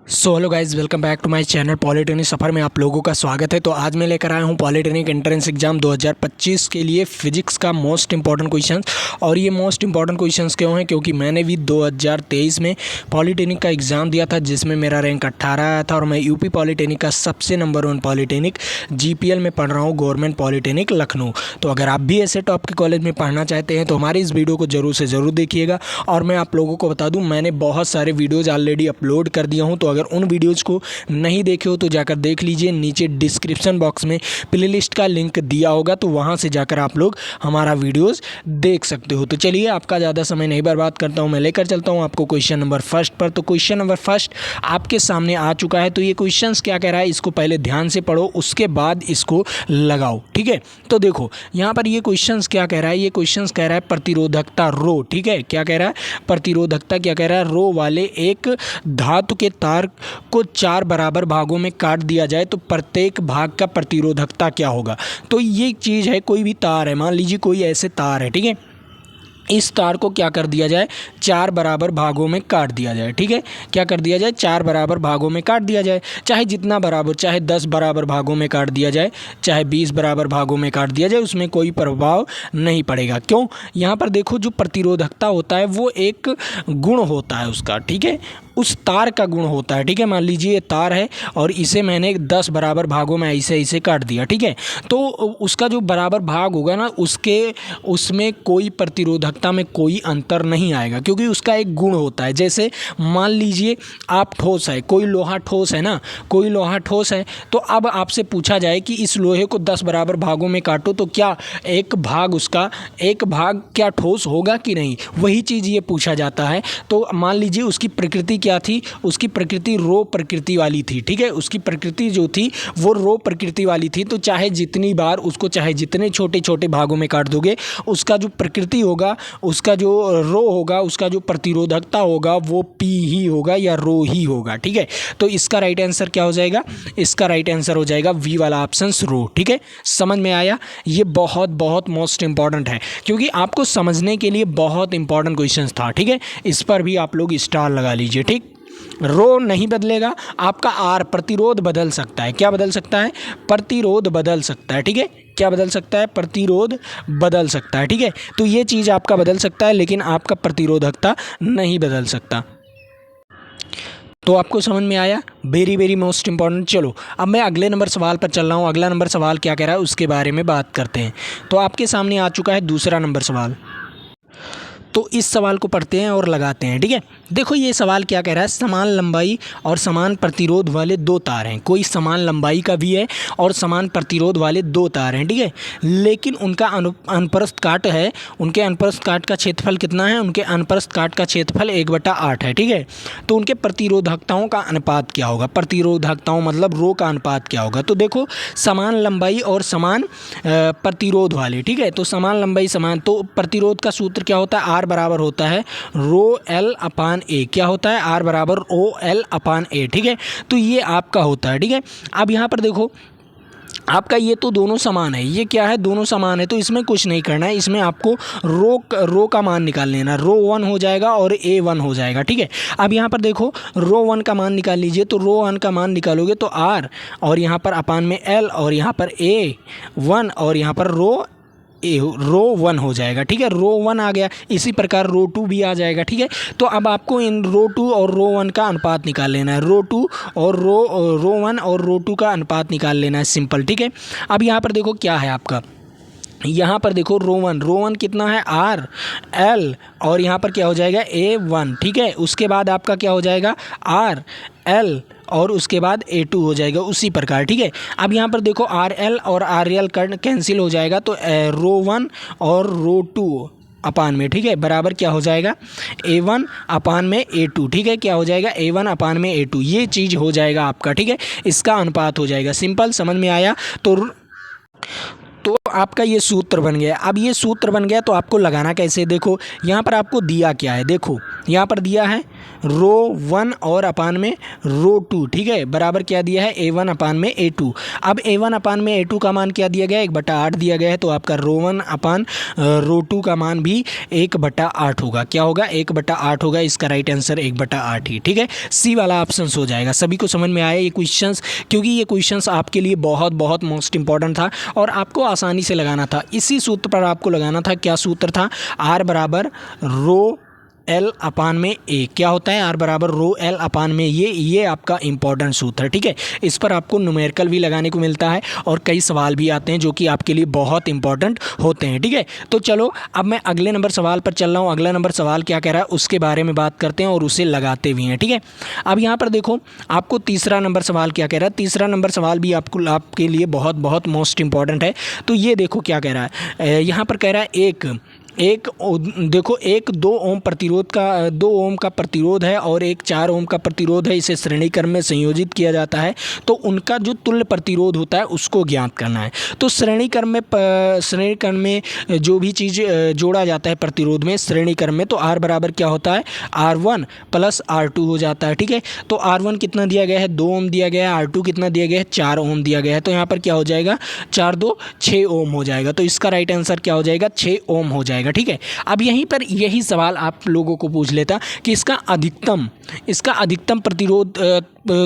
So hello guys, welcome back to my channel polytechnic सफ़र में आप लोगों का स्वागत है। तो आज मैं लेकर आया हूँ पॉलिटेक्निक एंट्रेंस एग्जाम 2025 के लिए फिजिक्स का मोस्ट इंपॉर्टेंट क्वेश्चंस। और ये मोस्ट इंपॉर्टेंट क्वेश्चंस क्यों हैं? क्योंकि मैंने भी 2023 में पॉलिटेक्निक का एग्ज़ाम दिया था जिसमें मेरा रैंक 18 आया था और मैं यूपी पॉलिटेक्निक का सबसे नंबर 1 पॉलिटेक्निक GPL में पढ़ रहा हूँ, गवर्नमेंट पॉलिटेक्निक लखनऊ। तो अगर आप भी ऐसे टॉप के कॉलेज में पढ़ना चाहते हैं तो हमारी इस वीडियो को ज़रूर से ज़रूर देखिएगा। और मैं आप लोगों को बता दूँ, मैंने बहुत सारे वीडियोज़ ऑलरेडी अपलोड कर दिया हूँ, तो अगर उन वीडियोज़ को नहीं देखे हो तो जाकर देख लीजिए। नीचे डिस्क्रिप्शन बॉक्स में प्लेलिस्ट का लिंक दिया होगा, तो वहाँ से जाकर आप लोग हमारा वीडियोज़ देख सकते हो। तो चलिए, आपका ज़्यादा समय नहीं बर्बाद करता हूँ, मैं लेकर चलता हूँ आपको क्वेश्चन नंबर फर्स्ट पर। तो क्वेश्चन नंबर फर्स्ट आपके सामने आ चुका है। तो ये क्वेश्चन क्या कह रहा है, इसको पहले ध्यान से पढ़ो, उसके बाद इसको लगाओ। ठीक है, तो देखो यहाँ पर ये क्वेश्चन क्या कह रहा है। ये क्वेश्चन कह रहा है प्रतिरोधकता रो। ठीक है, क्या कह रहा है? प्रतिरोधकता क्या कह रहा है? रो वाले एक धातु के तार को 4 बराबर भागों में काट दिया जाए तो प्रत्येक भाग का प्रतिरोधकता क्या होगा। तो ये चीज़ है, कोई भी तार है, मान लीजिए कोई ऐसे तार है, ठीक है, इस तार को क्या कर दिया जाए, 4 बराबर भागों में काट दिया जाए। ठीक है, क्या कर दिया जाए, 4 बराबर भागों में काट दिया जाए। चाहे जितना बराबर, चाहे 10 बराबर भागों में काट दिया जाए, चाहे 20 बराबर भागों में काट दिया जाए, उसमें कोई प्रभाव नहीं पड़ेगा। क्यों? यहाँ पर देखो, जो प्रतिरोधकता होता है वो एक गुण होता है उसका। ठीक है, उस तार का गुण होता है। ठीक है, मान लीजिए ये तार है और इसे मैंने 10 बराबर भागों में ऐसे ऐसे काट दिया। ठीक है, तो उसका जो बराबर भाग होगा ना, उसमें कोई प्रतिरोधकता में कोई अंतर नहीं आएगा, क्योंकि उसका एक गुण होता है। जैसे मान लीजिए आप ठोस है, कोई लोहा ठोस है ना, कोई लोहा ठोस है, तो अब आपसे पूछा जाए कि इस लोहे को 10 बराबर भागों में काटो, तो क्या एक भाग क्या ठोस होगा कि नहीं, वही चीज़ ये पूछा जाता है। तो मान लीजिए उसकी प्रकृति क्या थी, उसकी प्रकृति रो प्रकृति वाली थी। ठीक है, उसकी प्रकृति जो थी वो रो प्रकृति वाली थी। तो चाहे जितनी बार उसको, चाहे जितने छोटे छोटे भागों में काट दोगे, उसका जो प्रकृति होगा, उसका जो रो होगा, उसका जो प्रतिरोधकता होगा वो पी ही होगा या रो ही होगा। ठीक है, तो इसका राइट आंसर क्या हो जाएगा? इसका राइट आंसर हो जाएगा वी वाला ऑप्शन, रो। ठीक है, समझ में आया? ये बहुत बहुत मोस्ट इंपॉर्टेंट है, क्योंकि आपको समझने के लिए बहुत इंपॉर्टेंट क्वेश्चन था। ठीक है, इस पर भी आप लोग स्टार लगा लीजिए। ठीक, रो नहीं बदलेगा, आपका आर प्रतिरोध बदल सकता है। क्या बदल सकता है? प्रतिरोध बदल सकता है। ठीक है, क्या बदल सकता है? प्रतिरोध बदल सकता है। ठीक है, तो ये चीज़ आपका बदल सकता है, लेकिन आपका प्रतिरोधकता नहीं बदल सकता। तो आपको समझ में आया? Very very most important. चलो, अब मैं अगले नंबर सवाल पर चल रहा हूँ। अगला नंबर सवाल क्या कह रहा है उसके बारे में बात करते हैं। तो आपके सामने आ चुका है दूसरा नंबर सवाल। तो इस सवाल को पढ़ते हैं और लगाते हैं। ठीक है, देखो ये सवाल क्या कह रहा है, समान लंबाई और समान प्रतिरोध वाले 2 तार हैं। कोई समान लंबाई का भी है और समान प्रतिरोध वाले 2 तार हैं। ठीक है, लेकिन उनका अनुप्रस्थ काट है, उनके अनुप्रस्थ काट का क्षेत्रफल कितना है? उनके अनुप्रस्थ काट का क्षेत्रफल 1/8 है। ठीक है, तो उनके प्रतिरोधकताओं का अनुपात क्या होगा? प्रतिरोधकताओं मतलब रो का अनुपात क्या होगा? तो देखो, समान लंबाई और समान प्रतिरोध वाले। ठीक है, तो समान लंबाई समान, तो प्रतिरोध का सूत्र क्या होता है? आर बराबर होता है रो एल अपान ए। क्या होता है? आर बराबर ओ एल अपान ए। ठीक है, तो ये आपका होता है। ठीक है, अब यहाँ पर देखो, आपका ये तो दोनों समान है, ये क्या है? दोनों समान है, तो इसमें कुछ नहीं करना है। इसमें आपको रो का मान निकाल लेना। रो 1 हो जाएगा और ए 1 हो जाएगा। ठीक है, अब यहाँ पर देखो, रो 1 का मान निकाल लीजिए। तो रो 1 का मान निकालोगे तो आर, और यहाँ पर अपान में एल, और यहाँ पर ए 1, और यहाँ पर रो 1 हो जाएगा। ठीक है, रो 1 आ गया। इसी प्रकार रो 2 भी आ जाएगा। ठीक है, तो अब आपको इन रो 2 और रो 1 का अनुपात निकाल लेना है। रो 2 और रो 1 और रो 2 का अनुपात निकाल लेना है, सिंपल। ठीक है, अब यहाँ पर देखो क्या है आपका, यहाँ पर देखो रो 1 कितना है? आर एल, और यहाँ पर क्या हो जाएगा? ए 1। ठीक है, उसके बाद आपका क्या हो जाएगा? आर एल, और उसके बाद A2 हो जाएगा, उसी प्रकार। ठीक है, अब यहाँ पर देखो आर एल और आर एल कैंसिल हो जाएगा, तो रो 1 और रो 2 अपान में, ठीक है, बराबर क्या हो जाएगा? A1 अपान में A2। ठीक है, क्या हो जाएगा? A1 अपान में A2, ये चीज़ हो जाएगा आपका। ठीक है, इसका अनुपात हो जाएगा, सिंपल। समझ में आया? तो तो आपका ये सूत्र बन गया। अब ये सूत्र बन गया तो आपको लगाना कैसे, देखो यहाँ पर आपको दिया क्या है, देखो यहाँ पर दिया है रो 1 और अपान में रो 2, ठीक है, बराबर क्या दिया है A1 अपान में A2। अब A1 अपान में A2 का मान क्या दिया गया है 1/8 दिया गया है, तो आपका रो 1 अपान रो 2 का मान भी 1/8 होगा। क्या होगा 1/8 होगा, इसका राइट आंसर 1/8 ही, ठीक है, सी वाला ऑप्शन हो जाएगा। सभी को समझ में आया ये क्वेश्चंस, क्योंकि ये क्वेश्चंस आपके लिए बहुत बहुत मोस्ट इंपॉर्टेंट था और आपको आसानी से लगाना था। इसी सूत्र पर आपको लगाना था, क्या सूत्र था, R बराबर रो L अपान में A। क्या होता है R बराबर रो L अपान में ये आपका इंपॉर्टेंट सूत्र है, ठीक है। इस पर आपको न्यूमेरिकल भी लगाने को मिलता है और कई सवाल भी आते हैं जो कि आपके लिए बहुत इंपॉर्टेंट होते हैं, ठीक है। तो चलो अब मैं अगले नंबर सवाल पर चल रहा हूँ। अगला नंबर सवाल क्या कह रहा है उसके बारे में बात करते हैं और उसे लगाते भी हैं, ठीक है। अब यहाँ पर देखो आपको तीसरा नंबर सवाल क्या कह रहा है। तीसरा नंबर सवाल भी आपके लिए बहुत बहुत मोस्ट इंपॉर्टेंट है। तो ये देखो क्या कह रहा है, यहाँ पर कह रहा है देखो 2 ओम प्रतिरोध का 2 ओम का प्रतिरोध है और 4 ओम का प्रतिरोध है, इसे श्रेणी क्रम में संयोजित किया जाता है, तो उनका जो तुल्य प्रतिरोध होता है उसको ज्ञात करना है। तो श्रेणी क्रम में जो भी चीज़ जोड़ा जाता है प्रतिरोध में श्रेणी क्रम में, तो R बराबर क्या होता है R1 प्लस R2 हो जाता है, ठीक है। तो R1 कितना दिया गया है 2 ओम दिया गया है, R2 कितना दिया गया है 4 ओम दिया गया है, तो यहाँ पर क्या हो जाएगा 4 2 6 ओम हो जाएगा। तो इसका राइट आंसर क्या हो जाएगा 6 ओम हो जाएगा, ठीक है। अब यहीं पर यही सवाल आप लोगों को पूछ लेता कि इसका अधिकतम प्रतिरोध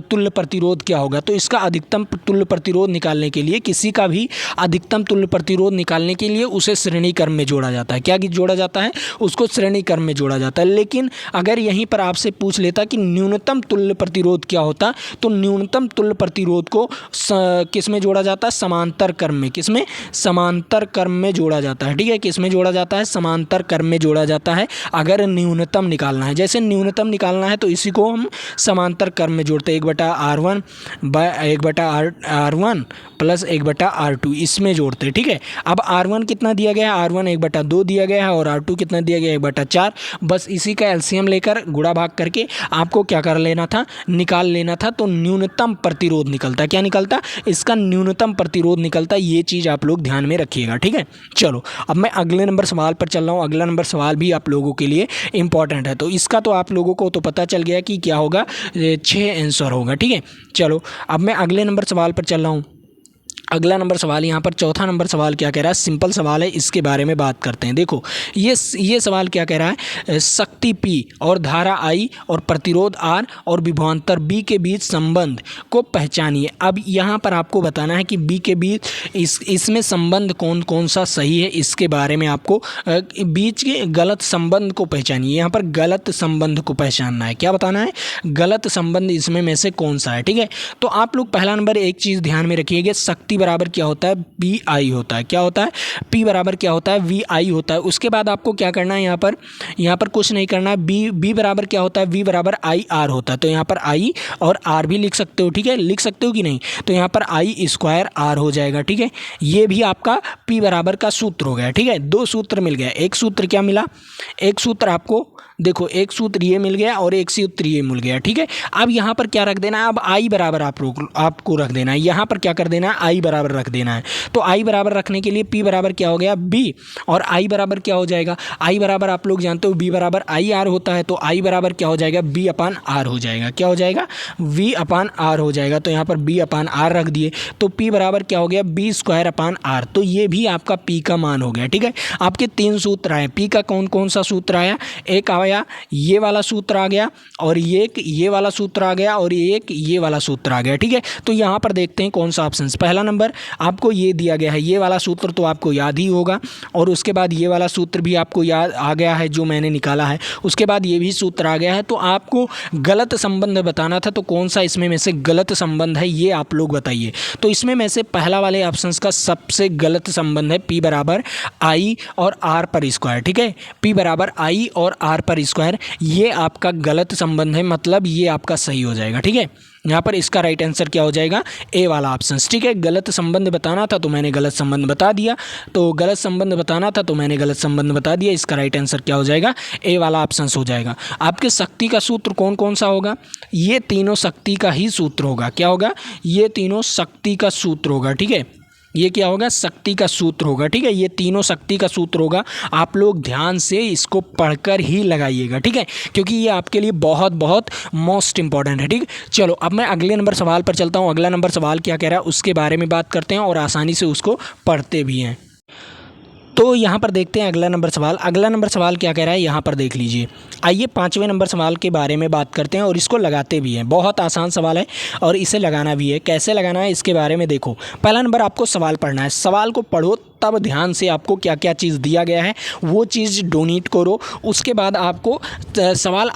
तुल्य प्रतिरोध क्या होगा। तो इसका अधिकतम तुल्य प्रतिरोध निकालने के लिए, किसी का भी अधिकतम तुल्य प्रतिरोध निकालने के लिए उसे श्रेणी क्रम में जोड़ा जाता है। क्या जोड़ा जाता है, उसको श्रेणी क्रम में जोड़ा जाता है। लेकिन अगर यहीं पर आपसे पूछ लेता कि न्यूनतम तुल्य प्रतिरोध क्या होता, तो न्यूनतम तुल्य प्रतिरोध को किस में जोड़ा जाता है, समांतर क्रम में। किसमें, समांतर क्रम में जोड़ा जाता है, ठीक है। किस में जोड़ा जाता है, समांतर क्रम में जोड़ा जाता है। अगर न्यूनतम निकालना है, जैसे न्यूनतम निकालना है तो इसी को हम समांतर क्रम में जोड़ते हैं, 1/R1 1/R1 प्लस 1/R2 इसमें जोड़ते हैं, ठीक है। अब R1 कितना दिया गया है, R1 1/2 दिया गया है और R2 कितना दिया गया है 1/4। बस इसी का एलसीएम लेकर गुणा भाग करके आपको क्या कर लेना था, निकाल लेना था। तो न्यूनतम प्रतिरोध निकलता, क्या निकलता, इसका न्यूनतम प्रतिरोध निकलता। ये चीज़ आप लोग ध्यान में रखिएगा, ठीक है। चलो अब मैं अगले नंबर सवाल पर चल रहा हूँ। अगला नंबर सवाल भी आप लोगों के लिए इंपॉर्टेंट है। तो इसका तो आप लोगों को तो पता चल गया कि क्या होगा, 6 आंसर होगा, ठीक है। चलो अब मैं अगले नंबर सवाल पर चल रहा हूँ। अगला नंबर सवाल यहाँ पर चौथा नंबर सवाल क्या कह रहा है, सिंपल सवाल है, इसके बारे में बात करते हैं। देखो ये सवाल क्या कह रहा है, शक्ति P और धारा I और प्रतिरोध R और विभवांतर B के बीच संबंध को पहचानिए। अब यहाँ पर आपको बताना है कि B के बीच इसमें संबंध कौन कौन सा सही है, इसके बारे में आपको बीच के गलत संबंध को पहचानिए। यहाँ पर गलत संबंध को पहचानना है, क्या बताना है, गलत संबंध इसमें में से कौन सा है, ठीक है। तो आप लोग पहला नंबर एक चीज़ ध्यान में रखिएगा, शक्ति बराबर क्या होता है, VI होता है। क्या होता है, P बराबर क्या होता है, VI होता है। उसके बाद आपको क्या करना है, यहाँ पर कुछ नहीं करना है। B बराबर क्या होता है, V बराबर IR होता है। तो यहाँ पर I और R भी लिख सकते हो, ठीक है, लिख सकते हो कि नहीं। तो यहाँ पर I² R हो जाएगा, ठीक है। ये भी आपका P बराबर का सूत्र हो गया, ठीक है। 2 सूत्र मिल गया। एक सूत्र क्या मिला, एक सूत्र आपको देखो, एक सूत्र ये मिल गया और एक सूत्र ये मिल गया, ठीक है। अब यहाँ पर क्या रख देना है, अब I बराबर आपको रख देना है। यहाँ पर क्या कर देना है, I बराबर रख देना है। तो I बराबर रखने के लिए P बराबर क्या हो गया B, और I बराबर क्या हो जाएगा, I बराबर आप लोग जानते हो B बराबर IR होता है। तो I बराबर क्या हो जाएगा, B/R हो जाएगा। क्या हो जाएगा, V/R हो जाएगा। तो यहाँ पर B/R रख दिए। तो P बराबर क्या हो गया, B²/R। तो ये भी आपका P का मान हो गया, ठीक है। आपके 3 सूत्र आए। P का कौन कौन सा सूत्र आया, एक आया ये वाला सूत्र आ गया, और एक ये वाला सूत्र आ गया, और एक ये वाला सूत्र आ गया, ठीक है। तो यहाँ पर देखते हैं कौन सा ऑप्शन। पहला नंबर आपको ये दिया गया है, ये वाला सूत्र तो आपको याद ही होगा, और उसके बाद ये वाला सूत्र भी आपको याद आ गया है जो मैंने निकाला है। उसके बाद ये भी सूत्र आ गया है। तो आपको गलत संबंध बताना था, तो कौन सा इसमें में से गलत संबंध है ये आप लोग बताइए। तो इसमें में से पहला वाले ऑप्शन का सबसे गलत संबंध है P बराबर I और R पर स्क्वायर, ठीक है। P बराबर I और R पर स्क्वायर, ये आपका गलत संबंध है, मतलब ये आपका सही हो जाएगा, ठीक है। यहाँ पर इसका राइट आंसर क्या हो जाएगा, ए वाला ऑप्शन, ठीक है। गलत संबंध बताना था तो मैंने गलत संबंध बता दिया, तो गलत संबंध बताना था तो मैंने गलत संबंध बता दिया। इसका राइट आंसर क्या हो जाएगा, ए वाला ऑप्शन हो जाएगा। आपके शक्ति का सूत्र कौन कौन सा होगा, ये तीनों शक्ति का ही सूत्र होगा। क्या होगा, ये तीनों शक्ति का सूत्र होगा, ठीक है। ये क्या होगा, शक्ति का सूत्र होगा। ठीक है, ये तीनों शक्ति का सूत्र होगा। आप लोग ध्यान से इसको पढ़कर ही लगाइएगा। ठीक है, क्योंकि ये आपके लिए बहुत बहुत मोस्ट इंपॉर्टेंट है। ठीक, चलो अब मैं अगले नंबर सवाल पर चलता हूँ। अगला नंबर सवाल क्या कह रहा है उसके बारे में बात करते हैं और आसानी से उसको पढ़ते भी हैं। तो यहाँ पर देखते हैं अगला नंबर सवाल। अगला नंबर सवाल क्या कह रहा है यहाँ पर देख लीजिए। आइए 5वें नंबर सवाल के बारे में बात करते हैं और इसको लगाते भी हैं। बहुत आसान सवाल है और इसे लगाना भी है। कैसे लगाना है इसके बारे में देखो। पहला नंबर आपको सवाल पढ़ना है। सवाल को पढ़ो, तब ध्यान से आपको क्या क्या चीज़ दिया गया है वो चीज़ डोनेट करो। उसके बाद आपको सवाल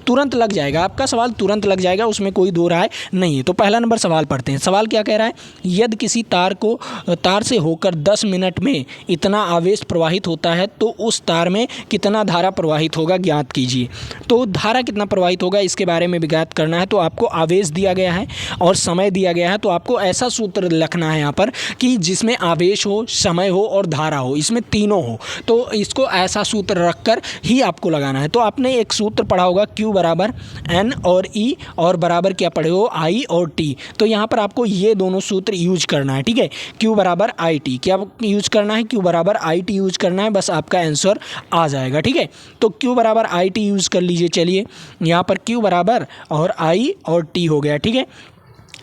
तुरंत लग जाएगा, आपका सवाल तुरंत लग जाएगा, उसमें कोई दो राय नहीं है। तो पहला नंबर सवाल पढ़ते हैं। सवाल क्या कह रहा है, यदि किसी तार से होकर 10 मिनट में इतना आवेश प्रवाहित होता है तो उस तार में कितना धारा प्रवाहित होगा ज्ञात कीजिए। तो धारा कितना प्रवाहित होगा इसके बारे में भी ज्ञात करना है। तो आपको आवेश दिया गया है और समय दिया गया है। तो आपको ऐसा सूत्र लिखना है यहाँ पर कि जिसमें आवेश हो, समय हो और धारा हो, इसमें तीनों हो। तो इसको ऐसा सूत्र रखकर ही आपको लगाना है। तो आपने एक सूत्र पढ़ा होगा Q बराबर N और E और बराबर क्या पढ़े हो I और T। तो यहाँ पर आपको ये दोनों सूत्र यूज करना है। ठीक है, Q बराबर IT क्या यूज करना है, Q बराबर IT यूज करना है, बस आपका आंसर आ जाएगा। ठीक है, तो Q बराबर IT यूज कर लीजिए। चलिए यहाँ पर Q बराबर और I और T हो गया। ठीक है,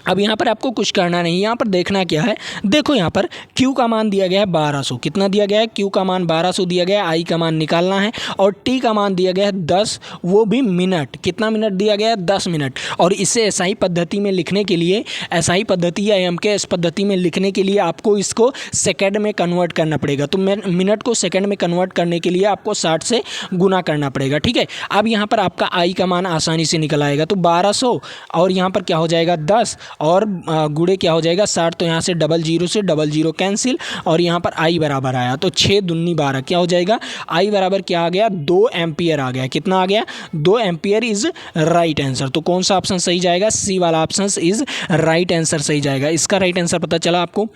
अब यहाँ पर आपको कुछ करना नहीं, यहाँ पर देखना क्या है। देखो यहाँ पर Q का मान दिया गया है 1200। कितना दिया गया है, Q का मान 1200 दिया गया है। I का मान निकालना है और T का मान दिया गया है 10, वो भी मिनट। कितना मिनट दिया गया है, 10 मिनट। और इसे SI पद्धति में लिखने के लिए, SI पद्धति या MKS पद्धति में लिखने के लिए आपको इसको सेकेंड में कन्वर्ट करना पड़ेगा। तो मिनट को सेकेंड में कन्वर्ट करने के लिए आपको 60 से गुना करना पड़ेगा। ठीक है, अब यहाँ पर आपका I का मान आसानी से निकल आएगा। तो 1200 और यहाँ पर क्या हो जाएगा 10 और गुणे क्या हो जाएगा 60। तो यहाँ से 00 से 00 कैंसिल और यहाँ पर I बराबर आया। तो 6 दूनी 12 क्या हो जाएगा, I बराबर क्या आ गया, 2 एम्पियर आ गया। कितना आ गया, 2 एम्पियर इज राइट आंसर। तो कौन सा ऑप्शन सही जाएगा, C वाला ऑप्शन इज राइट आंसर सही जाएगा। इसका राइट आंसर पता चला आपको,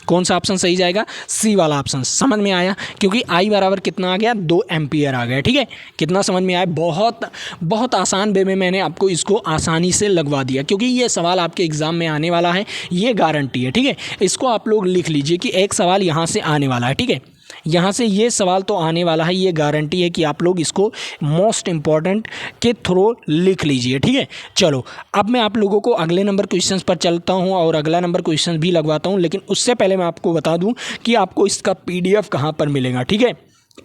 कौन सा ऑप्शन सही जाएगा, C वाला ऑप्शन। समझ में आया, क्योंकि I बराबर कितना आ गया, 2 एम्पियर आ गया। ठीक है, कितना समझ में आया। बहुत आसान वे में मैंने आपको इसको आसानी से लगवा दिया, क्योंकि ये सवाल आपके एग्जाम में आने वाला है, ये गारंटी है। ठीक है, इसको आप लोग लिख लीजिए कि एक सवाल यहाँ से आने वाला है। ठीक है, यहाँ से ये सवाल तो आने वाला है, ये गारंटी है कि आप लोग इसको मोस्ट इंपॉर्टेंट के थ्रू लिख लीजिए। ठीक है, चलो अब मैं आप लोगों को अगले नंबर क्वेश्चंस पर चलता हूँ और अगला नंबर क्वेश्चन भी लगवाता हूँ। लेकिन उससे पहले मैं आपको बता दूँ कि आपको इसका PDF कहाँ पर मिलेगा। ठीक है,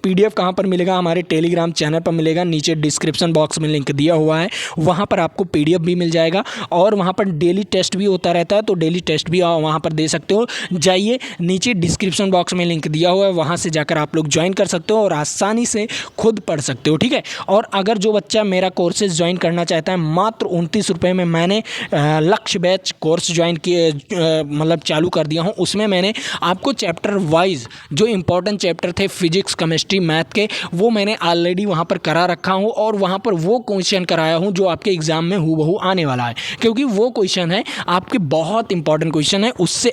PDF कहाँ पर मिलेगा, हमारे टेलीग्राम चैनल पर मिलेगा। नीचे डिस्क्रिप्शन बॉक्स में लिंक दिया हुआ है, वहाँ पर आपको PDF भी मिल जाएगा और वहाँ पर डेली टेस्ट भी होता रहता है। तो डेली टेस्ट भी वहाँ पर दे सकते हो। जाइए, नीचे डिस्क्रिप्शन बॉक्स में लिंक दिया हुआ है, वहाँ से जाकर आप लोग ज्वाइन कर सकते हो और आसानी से खुद पढ़ सकते हो। ठीक है, और अगर जो बच्चा मेरा कोर्सेज ज्वाइन करना चाहता है, मात्र 29 रुपये में मैंने लक्ष्य बैच कोर्स ज्वाइन किए, मतलब चालू कर दिया हूँ। उसमें मैंने आपको चैप्टर वाइज जो इंपॉर्टेंट चैप्टर थे फिजिक्स, केमिस्ट्री, मैथ के, वो मैंने ऑलरेडी वहाँ पर करा रखा हूँ और वहाँ पर वो क्वेश्चन कराया हूँ जो आपके एग्जाम में हूबहू आने वाला है। क्योंकि वो क्वेश्चन है आपके बहुत इंपॉर्टेंट क्वेश्चन है, उससे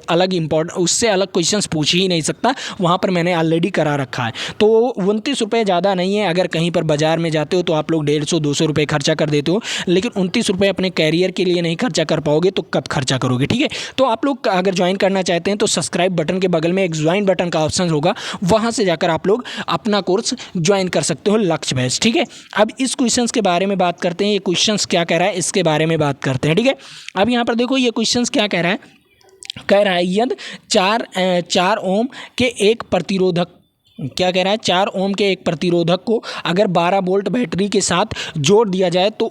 अलग क्वेश्चन पूछ ही नहीं सकता, वहाँ पर मैंने ऑलरेडी करा रखा है। तो 29 रुपये ज़्यादा नहीं है। अगर कहीं पर बाजार में जाते हो तो आप लोग 150-200 रुपये खर्चा कर देते हो, लेकिन 29 रुपये अपने कैरियर के लिए नहीं खर्चा कर पाओगे तो कब खर्चा करोगे। ठीक है, तो आप लोग अगर ज्वाइन करना चाहते हैं तो सब्सक्राइब बटन के बगल में एक ज्वाइन बटन का ऑप्शन होगा, वहाँ से जाकर आप लोग अपना कोर्स ज्वाइन कर सकते हो, लक्ष्य बैच। ठीक है, अब इस क्वेश्चंस के बारे में बात करते हैं। ये क्वेश्चंस क्या कह रहा है इसके बारे में बात करते हैं। ठीक है, अब यहाँ पर देखो ये क्वेश्चंस क्या कह रहा है, यदि 4 ओम के एक प्रतिरोधक, क्या कह रहा है, 4 ओम के एक प्रतिरोधक को अगर 12 वोल्ट बैटरी के साथ जोड़ दिया जाए तो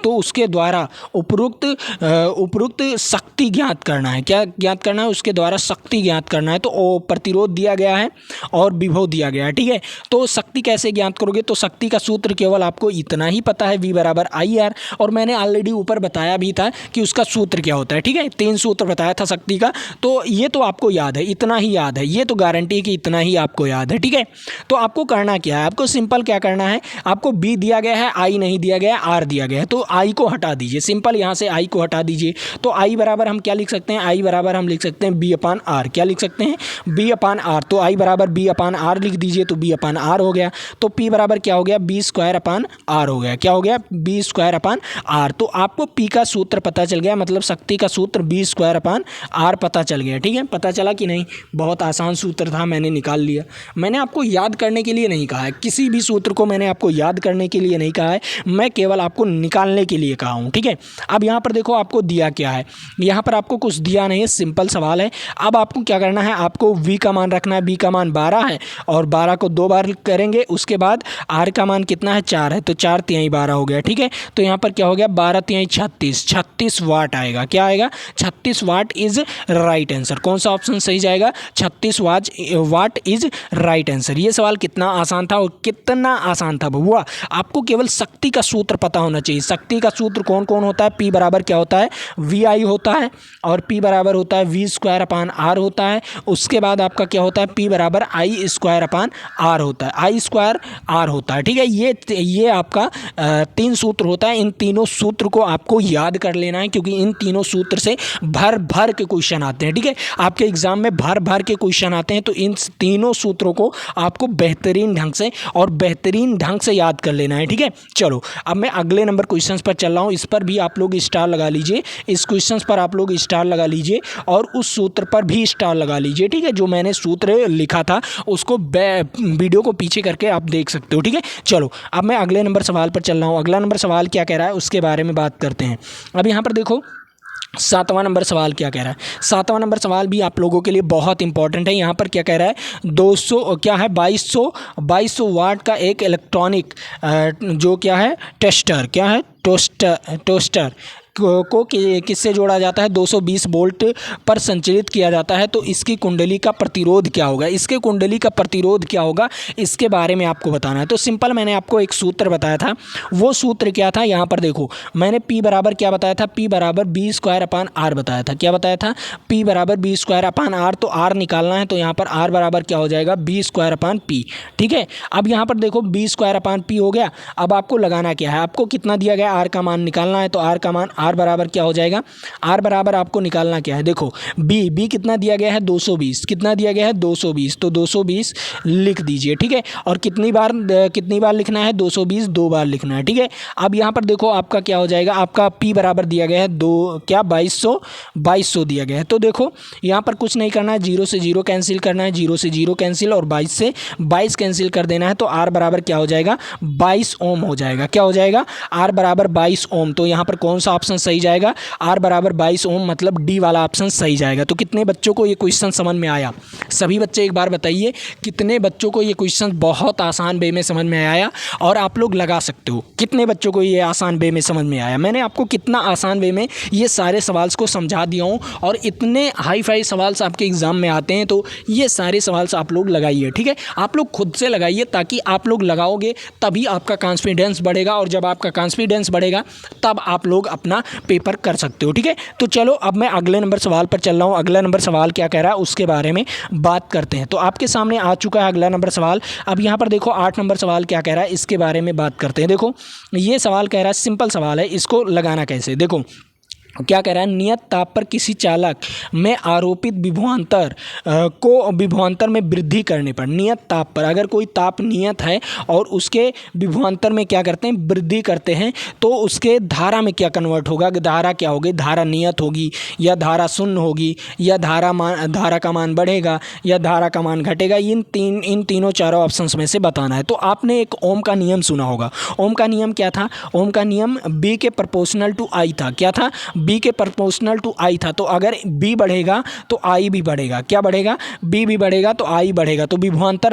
उसके द्वारा उपरोक्त शक्ति ज्ञात करना है। क्या ज्ञात करना है, उसके द्वारा शक्ति ज्ञात करना है। तो वो प्रतिरोध दिया गया है और विभव दिया गया है। ठीक है, तो शक्ति कैसे ज्ञात करोगे, तो शक्ति का सूत्र केवल आपको इतना ही पता है, V बराबर IR, और मैंने ऑलरेडी ऊपर बताया भी था कि उसका सूत्र क्या होता है। ठीक है, 3 सूत्र बताया था शक्ति का, तो ये तो आपको याद है, इतना ही याद है, ये तो गारंटी है कि इतना ही आपको याद है। याद है, ठीक है। तो आपको करना क्या है, आपको सिंपल क्या करना है, आपको बी दिया गया है, आई नहीं दिया गया है, आर दिया गया है, तो आई को हटा दीजिए, सिंपल यहाँ से आई को हटा दीजिए। तो आई बराबर हम क्या लिख सकते हैं, आई बराबर हम लिख सकते हैं बी अपान आर। क्या लिख सकते हैं, बी अपान आर। तो आई बराबर बी अपान आर लिख दीजिए, तो बी अपान आर हो गया। तो पी बराबर क्या हो गया, बी स्क्वायर अपान आर हो गया। क्या हो गया, बी स्क्वायर अपान आर। तो आपको पी का सूत्र पता चल गया, मतलब शक्ति का सूत्र बी स्क्वायर अपान आर पता चल गया, ठीक है। पता चला कि नहीं, बहुत आसान सूत्र था, मैंने निकाल लिया। मैंने आपको याद करने के लिए नहीं कहा है, किसी भी सूत्र को मैंने आपको याद करने के लिए नहीं कहा है, मैं केवल आपको निकालने के लिए कहा हूँ, ठीक है। अब यहाँ पर देखो आपको दिया क्या है, यहाँ पर आपको कुछ दिया नहीं है, सिंपल सवाल है। अब आपको क्या करना है, आपको v का मान रखना है, v का मान 12 है और 12 को 2 बार करेंगे, उसके बाद r का मान कितना है, 4 है, तो 4 तिहाई 12 हो गया, ठीक है। तो यहाँ पर क्या हो गया, 12 तिहाई 36 वाट आएगा। क्या आएगा, 36 वाट इज राइट आंसर। कौन सा ऑप्शन सही जाएगा, 36 वाट इज राइट आंसर। ये सवाल कितना आसान था और कितना आसान था बबुआ, आपको केवल शक्ति का सूत्र पता होना चाहिए। शक्ति का सूत्र कौन कौन होता है, P बराबर क्या होता है, VI होता है, और P बराबर होता है V स्क्वायर अपान R होता है। उसके बाद आपका क्या होता है, P बराबर I स्क्वायर अपान R होता है, I स्क्वायर R होता है, ठीक है। ये आपका 3 सूत्र होता है। इन तीनों सूत्र को आपको याद कर लेना है, क्योंकि इन तीनों सूत्र से भर भर के क्वेश्चन आते हैं, ठीक है। आपके एग्जाम में भर भर के क्वेश्चन आते हैं, तो इन तीनों सूत्रों को आपको बेहतरीन ढंग से याद कर लेना है, ठीक है। चलो अब मैं अगले नंबर क्वेश्चंस पर चल रहा हूँ, इस पर भी आप लोग स्टार लगा लीजिए, इस क्वेश्चंस पर आप लोग स्टार लगा लीजिए और उस सूत्र पर भी स्टार लगा लीजिए, ठीक है। जो मैंने सूत्र लिखा था उसको वीडियो को पीछे करके आप देख सकते हो, ठीक है। चलो अब मैं अगले नंबर सवाल पर चल रहा हूँ। अगला नंबर सवाल क्या कह रहा है उसके बारे में बात करते हैं। अब यहाँ पर देखो 7वां नंबर सवाल क्या कह रहा है। 7वां नंबर सवाल भी आप लोगों के लिए बहुत इंपॉर्टेंट है। यहाँ पर क्या कह रहा है, 200 क्या है, 2200 वाट का एक इलेक्ट्रॉनिक जो क्या है, टेस्टर, क्या है, टोस्टर को किससे जोड़ा जाता है, 220 वोल्ट पर संचालित किया जाता है। तो इसकी कुंडली का प्रतिरोध क्या होगा, इसके कुंडली का प्रतिरोध क्या होगा, इसके बारे में आपको बताना है। तो सिंपल मैंने आपको एक सूत्र बताया था, वो सूत्र क्या था, यहाँ पर देखो मैंने P बराबर क्या बताया था, P बराबर बी स्क्वायर अपान आर बताया था। क्या बताया था, P बराबर बी स्क्वायर अपान आर। तो R निकालना है, तो यहाँ पर R बराबर क्या हो जाएगा, बी स्क्वायर अपान P, ठीक है। अब यहाँ पर देखो बी स्क्वायर अपान P हो गया। अब आपको लगाना क्या है, आपको कितना दिया गया, R का मान निकालना है। तो R का मान R बराबर क्या हो जाएगा, R बराबर आपको निकालना क्या है, देखो B कितना दिया गया है, 220, कितना दिया गया है, 220, तो 220 लिख दीजिए, ठीक है। और कितनी बार लिखना है, 220 2 बार लिखना है, ठीक है। अब यहाँ पर देखो आपका क्या हो जाएगा, आपका P बराबर दिया गया है 2200 दिया गया है। तो देखो यहाँ पर कुछ नहीं करना है, 0 से 0 कैंसिल करना है, 0 से 0 कैंसिल और 22 से 22 कैंसिल कर देना है। तो R बराबर क्या हो जाएगा, 22 ओम हो जाएगा। क्या हो जाएगा, R बराबर 22 ओम। तो यहाँ पर कौन सा ऑप्शन सही जाएगा, R बराबर 22 ओम, मतलब डी वाला ऑप्शन सही जाएगा। तो कितने बच्चों को ये क्वेश्चन समझ में आया, सभी बच्चे एक बार बताइए, कितने बच्चों को ये क्वेश्चन बहुत आसान वे में समझ में आया, और आप लोग लगा सकते हो कितने बच्चों को ये आसान वे में समझ में आया। मैंने आपको कितना आसान वे में ये सारे सवाल को समझा दिया हूँ, और इतने हाई फाई सवाल आपके एग्जाम में आते हैं, तो ये सारे सवाल आप लोग लगाइए, ठीक है। आप लोग खुद से लगाइए, ताकि आप लोग लगाओगे तभी आपका कॉन्फिडेंस बढ़ेगा, और जब आपका कॉन्फिडेंस बढ़ेगा तब आप लोग अपना पेपर कर सकते हो, ठीक है। तो चलो अब मैं अगले नंबर सवाल पर चल रहा हूँ। अगला नंबर सवाल क्या कह रहा है उसके बारे में बात करते हैं। तो आपके सामने आ चुका है अगला नंबर सवाल। अब यहाँ पर देखो 8 नंबर सवाल क्या कह रहा है, इसके बारे में बात करते हैं। देखो ये सवाल कह रहा है, सिंपल सवाल है, इसको लगाना कैसे, देखो क्या कह रहा है, नियत ताप पर किसी चालक में आरोपित विभवांतर में वृद्धि करने पर, नियत ताप पर अगर कोई ताप नियत है और उसके विभवांतर में क्या करते हैं, वृद्धि करते हैं, तो उसके धारा में क्या कन्वर्ट होगा, धारा क्या होगी, धारा नियत होगी या धारा शून्य होगी, या धारा का मान बढ़ेगा या धारा का मान घटेगा। इन तीनों चारों ऑप्शंस में से बताना है। तो आपने एक ओम का नियम सुना होगा। ओम का नियम क्या था, ओम का नियम B के प्रोपोर्शनल टू I था। क्या था, B के प्रोपोर्शनल टू I था। तो अगर B बढ़ेगा तो I भी बढ़ेगा। क्या बढ़ेगा, B भी बढ़ेगा तो I बढ़ेगा। तो विभवांतर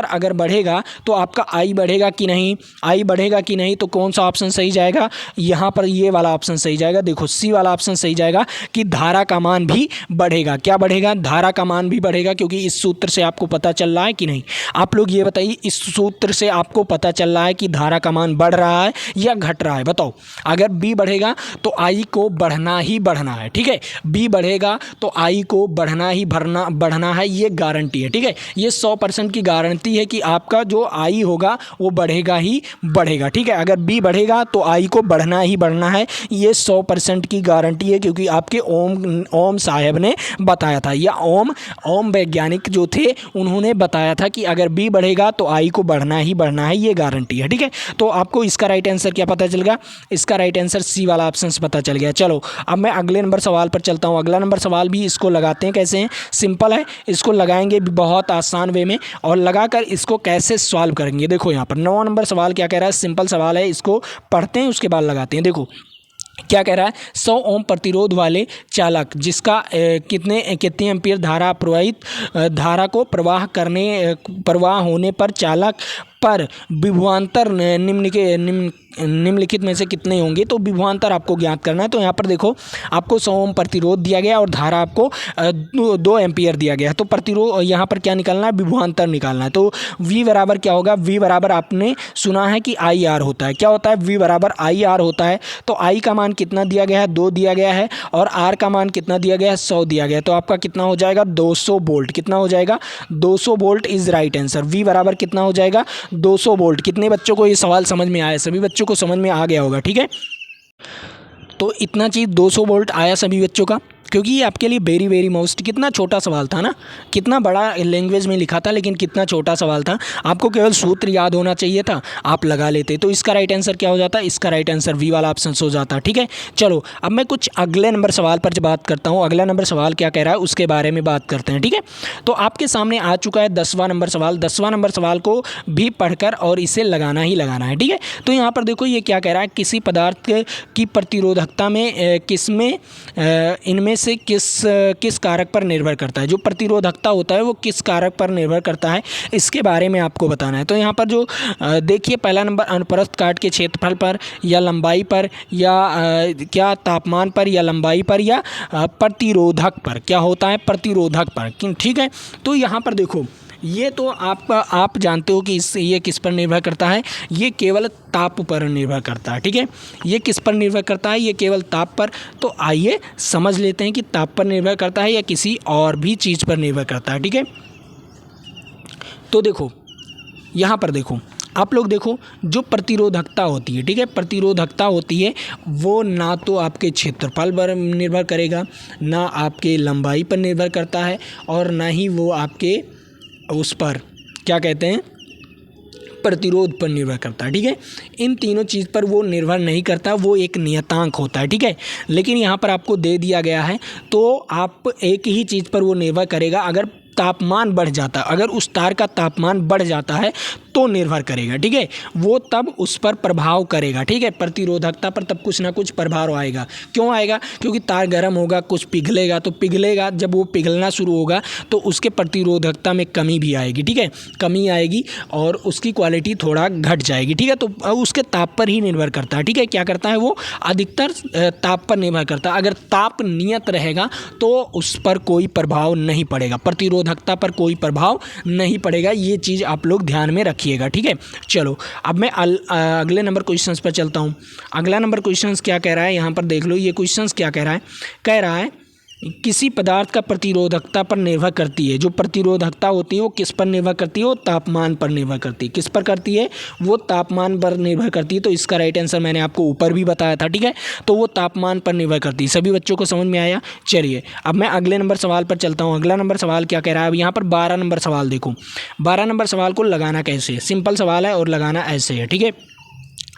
अगर बढ़ेगा तो आपका I बढ़ेगा कि नहीं, I बढ़ेगा कि नहीं, तो कौन सा ऑप्शन सही जाएगा, यहाँ पर ये वाला ऑप्शन सही जाएगा। देखो C वाला ऑप्शन सही जाएगा कि धारा का मान भी बढ़ेगा। क्या बढ़ेगा, धारा का मान भी बढ़ेगा, क्योंकि इस सूत्र से आपको पता चल रहा है कि नहीं। आप लोग ये बताइए, इस सूत्र से आपको पता चल रहा है कि धारा का मान बढ़ रहा है या घट रहा है, बताओ। अगर B बढ़ेगा तो आई को बढ़ना ही बढ़ना है, ठीक है। बी बढ़ेगा तो आई को बढ़ना ही बढ़ना है, ये गारंटी है, ठीक है। ये 100% की गारंटी है कि आपका जो आई होगा वो बढ़ेगा ही बढ़ेगा, ठीक है। अगर बी बढ़ेगा तो आई को बढ़ना ही बढ़ना है, ये 100% की गारंटी है, क्योंकि आपके ओम साहब ने बताया था, या ओम वैज्ञानिक जो थे उन्होंने बताया था कि अगर बी बढ़ेगा तो आई को बढ़ना ही बढ़ना है, ये गारंटी है, ठीक है। तो आपको इसका राइट आंसर क्या पता चल गया? इसका राइट आंसर सी वाला ऑप्शन पता चल गया। चलो अब मैं अगले नंबर सवाल पर चलता हूँ। अगला नंबर सवाल भी इसको लगाते हैं, कैसे हैं, सिंपल है, इसको लगाएंगे भी बहुत आसान वे में, और लगाकर इसको कैसे सॉल्व करेंगे। देखो यहाँ पर 9 नंबर सवाल क्या कह रहा है, सिंपल सवाल है, इसको पढ़ते हैं उसके बाद लगाते हैं। देखो क्या कह रहा है, 100 ओम प्रतिरोध वाले चालक जिसका कितने एम्पीयर धारा को प्रवाह होने पर चालक पर विभवांतर निम्नलिखित में से कितने होंगे। तो विभवांतर आपको ज्ञात करना है। तो यहाँ पर देखो आपको 100 ओम प्रतिरोध दिया गया और धारा आपको 2 एम्पीयर दिया गया है। तो प्रतिरोध यहाँ पर क्या निकालना है, विभवांतर निकालना है। तो V बराबर क्या होगा, V बराबर आपने सुना है कि IR होता है, क्या होता है, V बराबर IR होता है। तो I का मान कितना दिया गया है, 2 दिया गया है, और R का मान कितना दिया गया है, 100 दिया गया है। तो आपका कितना हो जाएगा, 200 वोल्ट। कितना हो जाएगा, 200 volt is right answer. V बराबर कितना हो जाएगा, 200 वोल्ट। कितने बच्चों को ये सवाल समझ में आया? सभी बच्चों को समझ में आ गया होगा, ठीक है। तो इतना चीज़ 200 वोल्ट आया सभी बच्चों का, क्योंकि ये आपके लिए वेरी वेरी मोस्ट, कितना छोटा सवाल था ना, कितना बड़ा लैंग्वेज में लिखा था लेकिन कितना छोटा सवाल था। आपको केवल सूत्र याद होना चाहिए था, आप लगा लेते। तो इसका राइट आंसर क्या हो जाता है, इसका राइट आंसर वी वाला ऑप्शन हो जाता है, ठीक है। चलो अब मैं कुछ अगले नंबर सवाल पर बात करता हूँ। अगला नंबर सवाल क्या कह रहा है उसके बारे में बात करते हैं, ठीक है। तो आपके सामने आ चुका है 10वां नंबर सवाल। 10वां नंबर सवाल को भी पढ़कर और इसे लगाना ही लगाना है, ठीक है। तो यहाँ पर देखो ये क्या कह रहा है, किसी पदार्थ की प्रतिरोधकता में इनमें से किस कारक पर निर्भर करता है। जो प्रतिरोधकता होता है वो किस कारक पर निर्भर करता है, इसके बारे में आपको बताना है। तो यहाँ पर जो देखिए पहला नंबर अनुप्रस्थ काट के क्षेत्रफल पर, या लंबाई पर, या क्या तापमान पर, या लंबाई पर, या प्रतिरोधक पर। क्या होता है, प्रतिरोधक पर, ठीक है। तो यहाँ पर देखो ये तो आप जानते हो कि ये किस पर निर्भर करता है, ये केवल ताप पर निर्भर करता है, ठीक है। ये किस पर निर्भर करता है, ये केवल ताप पर। तो आइए समझ लेते हैं कि ताप पर निर्भर करता है या किसी और भी चीज़ पर निर्भर करता है, ठीक है। तो देखो यहाँ पर देखो, आप लोग देखो, जो प्रतिरोधकता होती है, ठीक है, प्रतिरोधकता होती है वो ना तो आपके क्षेत्रफल पर निर्भर करेगा, ना आपके लंबाई पर निर्भर करता है, और ना ही वो आपके उस पर क्या कहते हैं, प्रतिरोध पर निर्भर करता है, ठीक है। इन तीनों चीज़ पर वो निर्भर नहीं करता, वो एक नियतांक होता है, ठीक है। लेकिन यहाँ पर आपको दे दिया गया है तो आप एक ही चीज़ पर वो निर्भर करेगा। अगर तापमान बढ़ जाता है, अगर उस तार का तापमान बढ़ जाता है तो निर्भर करेगा, ठीक है, वो तब उस पर प्रभाव करेगा, ठीक है। प्रतिरोधकता पर तब कुछ ना कुछ प्रभाव आएगा। क्यों आएगा, क्योंकि तार गर्म होगा, कुछ पिघलेगा, तो पिघलेगा, जब वो पिघलना शुरू होगा तो उसके प्रतिरोधकता में कमी भी आएगी, ठीक है, कमी आएगी और उसकी क्वालिटी थोड़ा घट जाएगी, ठीक है। तो उसके ताप पर ही निर्भर करता है, ठीक है। क्या करता है वो, अधिकतर ताप पर निर्भर करता है। अगर ताप नियत रहेगा तो उस पर कोई प्रभाव नहीं पड़ेगा, प्रतिरोधकता पर कोई प्रभाव नहीं पड़ेगा। ये चीज़ आप लोग ध्यान में रखिएगा, ठीक है। चलो अब मैं अगले नंबर क्वेश्चंस पर चलता हूँ। अगला नंबर क्वेश्चंस क्या कह रहा है, यहाँ पर देख लो ये क्वेश्चंस क्या कह रहा है। कह रहा है किसी पदार्थ का प्रतिरोधकता पर निर्भर करती है। जो प्रतिरोधकता होती है वो किस पर निर्भर करती है, वो तापमान पर निर्भर करती है। किस पर करती है, वो तापमान पर निर्भर करती है। तो इसका राइट आंसर मैंने आपको ऊपर भी बताया था, ठीक है। तो वो तापमान पर निर्भर करती है। सभी बच्चों को समझ में आया। चलिए अब मैं अगले नंबर सवाल पर चलता हूँ। अगला नंबर सवाल क्या कह रहा है, अब यहाँ पर 12 नंबर सवाल देखो। 12 नंबर सवाल को लगाना कैसे है, सिंपल सवाल है और लगाना ऐसे है, ठीक है।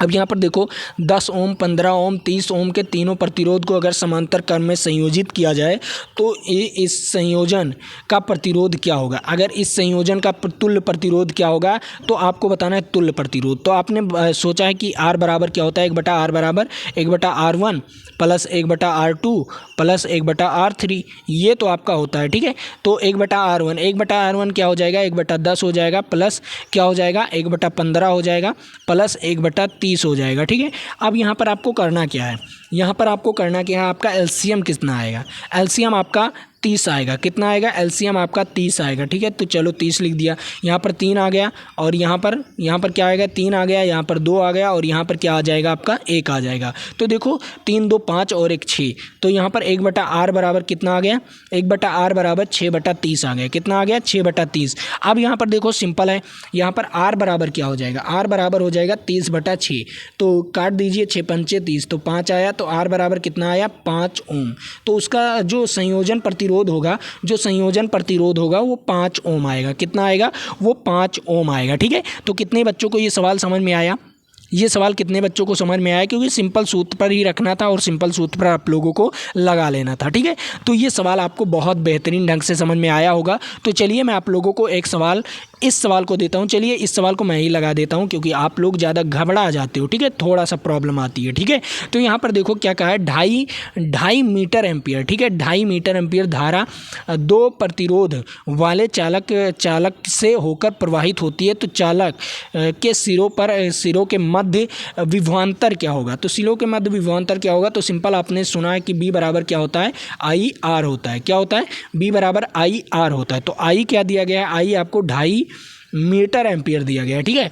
अब यहाँ पर देखो 10 ओम, 15 ओम, 30 ओम के तीनों प्रतिरोध को अगर समांतर क्रम में संयोजित किया जाए तो इस संयोजन का प्रतिरोध क्या होगा। अगर इस संयोजन का तुल्य प्रतिरोध क्या होगा तो आपको बताना है तुल्य प्रतिरोध। तो आपने सोचा है कि R बराबर क्या होता है, 1/R बराबर 1/R1 plus 1/R2 plus 1/R3, ये तो आपका होता है, ठीक है। तो 1/R1, 1/R1 क्या हो जाएगा, 1/10 हो जाएगा, प्लस क्या हो जाएगा 1/15 हो जाएगा, प्लस 1/30 हो जाएगा, ठीक है। अब यहाँ पर आपको करना क्या है, यहाँ पर आपको करना क्या है, आपका एलसीएम कितना आएगा। एलसीएम आपका 30 आएगा। कितना आएगा? एलसीएम आपका 30 आएगा। ठीक है, तो चलो 30 लिख दिया। यहाँ पर 3 आ गया और यहाँ पर क्या आएगा? 3 आ गया, यहाँ पर 2 आ गया और यहाँ पर क्या आ जाएगा? आपका 1 आ जाएगा। तो देखो 3 2 5 और 1 6, तो यहाँ पर 1/r बराबर कितना आ गया? 1/r बराबर 6/30 आ गया। कितना आ गया? 6/30। अब यहाँ पर देखो सिंपल है, यहाँ पर r बराबर क्या हो जाएगा? r बराबर हो जाएगा 30/6। तो काट दीजिए, 6 पंचे 30, तो 5 आया। तो r बराबर कितना आया? 5 ओम। तो उसका जो संयोजन प्रतिरोध होगा वो 5 ओम आएगा। कितना आएगा? वो 5 ओम आएगा। ठीक है, तो कितने बच्चों को ये सवाल समझ में आया? ये सवाल कितने बच्चों को समझ में आया? क्योंकि सिंपल सूत्र पर ही रखना था और सिंपल सूत्र पर आप लोगों को लगा लेना था। ठीक है, तो ये सवाल आपको बहुत बेहतरीन ढंग से समझ में आया होगा। तो चलिए मैं आप लोगों को एक सवाल, इस सवाल को देता हूँ। चलिए इस सवाल को मैं ही लगा देता हूँ क्योंकि आप लोग ज़्यादा घबरा जाते हो। ठीक है, थोड़ा सा प्रॉब्लम आती है। ठीक है, तो यहाँ पर देखो क्या कहा है, 2.5 मीटर एम्पियर। ठीक है, 2.5 मीटर एम्पियर धारा 2 प्रतिरोध वाले चालक से होकर प्रवाहित होती है। तो चालक के सिरों के मध्य विभवांतर क्या होगा? तो सिरों के मध्य विभवांतर क्या होगा? तो सिंपल आपने सुना है कि B बराबर क्या होता है? IR होता है। क्या होता है? B बराबर IR होता है। तो I क्या दिया गया है? I आपको 2.5 मीटर एम्पियर दिया गया है। ठीक है,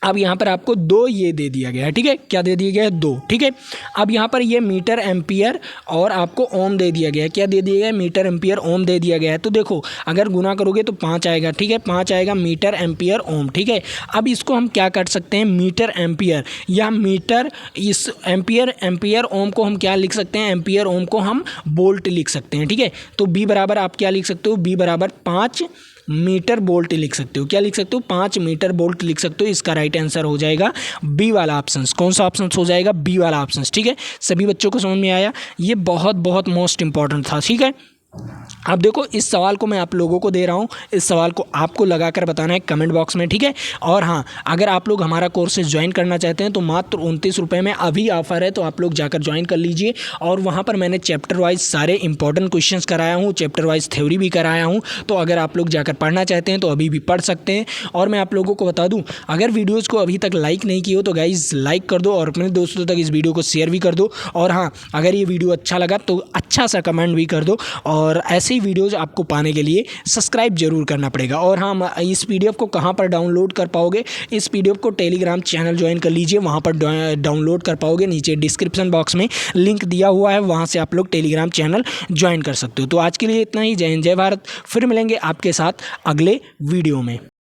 अब यहाँ पर आपको 2 ये दे दिया गया है। ठीक है, क्या दे दिया गया है? 2। ठीक है, अब यहाँ पर ये मीटर एम्पियर और आपको ओम दे दिया गया है। क्या दे दिया गया है? मीटर एम्पियर ओम दे दिया गया है। तो देखो अगर गुना करोगे तो 5 आएगा। ठीक है, 5 आएगा मीटर एम्पियर ओम। ठीक है, अब इसको हम क्या कर सकते हैं? मीटर एम्पियर या मीटर, इस एम्पियर ओम को हम क्या लिख सकते हैं? एम्पियर ओम को हम वोल्ट लिख सकते हैं। ठीक है, तो B बराबर आप क्या लिख सकते हो? B बराबर 5 मीटर वोल्ट लिख सकते हो। क्या लिख सकते हो? 5 मीटर वोल्ट लिख सकते हो। इसका राइट आंसर हो जाएगा बी वाला ऑप्शन। कौन सा ऑप्शन हो जाएगा? बी वाला ऑप्शन। ठीक है, सभी बच्चों को समझ में आया? ये बहुत मोस्ट इंपॉर्टेंट था। ठीक है, अब देखो इस सवाल को मैं आप लोगों को दे रहा हूँ, इस सवाल को आपको लगाकर बताना है कमेंट बॉक्स में। ठीक है, और हाँ, अगर आप लोग हमारा कोर्सेज ज्वाइन करना चाहते हैं तो मात्र 29 रुपये में अभी ऑफर है, तो आप लोग जाकर ज्वाइन कर लीजिए। और वहाँ पर मैंने चैप्टर वाइज सारे इंपॉर्टेंट क्वेश्चंस कराया हूँ, चैप्टर वाइज थ्योरी भी कराया हूँ। तो अगर आप लोग जाकर पढ़ना चाहते हैं तो अभी भी पढ़ सकते हैं। और मैं आप लोगों को बता दूँ, अगर वीडियोज़ को अभी तक लाइक नहीं किए हो तो गाइज़ लाइक कर दो और अपने दोस्तों तक इस वीडियो को शेयर भी कर दो। और हाँ, अगर ये वीडियो अच्छा लगा तो अच्छा सा कमेंट भी कर दो। और ऐसे ही वीडियोज़ आपको पाने के लिए सब्सक्राइब जरूर करना पड़ेगा। और हाँ, इस पीडीएफ को कहाँ पर डाउनलोड कर पाओगे? इस पीडीएफ को टेलीग्राम चैनल ज्वाइन कर लीजिए, वहाँ पर डाउनलोड कर पाओगे। नीचे डिस्क्रिप्शन बॉक्स में लिंक दिया हुआ है, वहाँ से आप लोग टेलीग्राम चैनल ज्वाइन कर सकते हो। तो आज के लिए इतना ही। जय हिंद, जय भारत। फिर मिलेंगे आपके साथ अगले वीडियो में।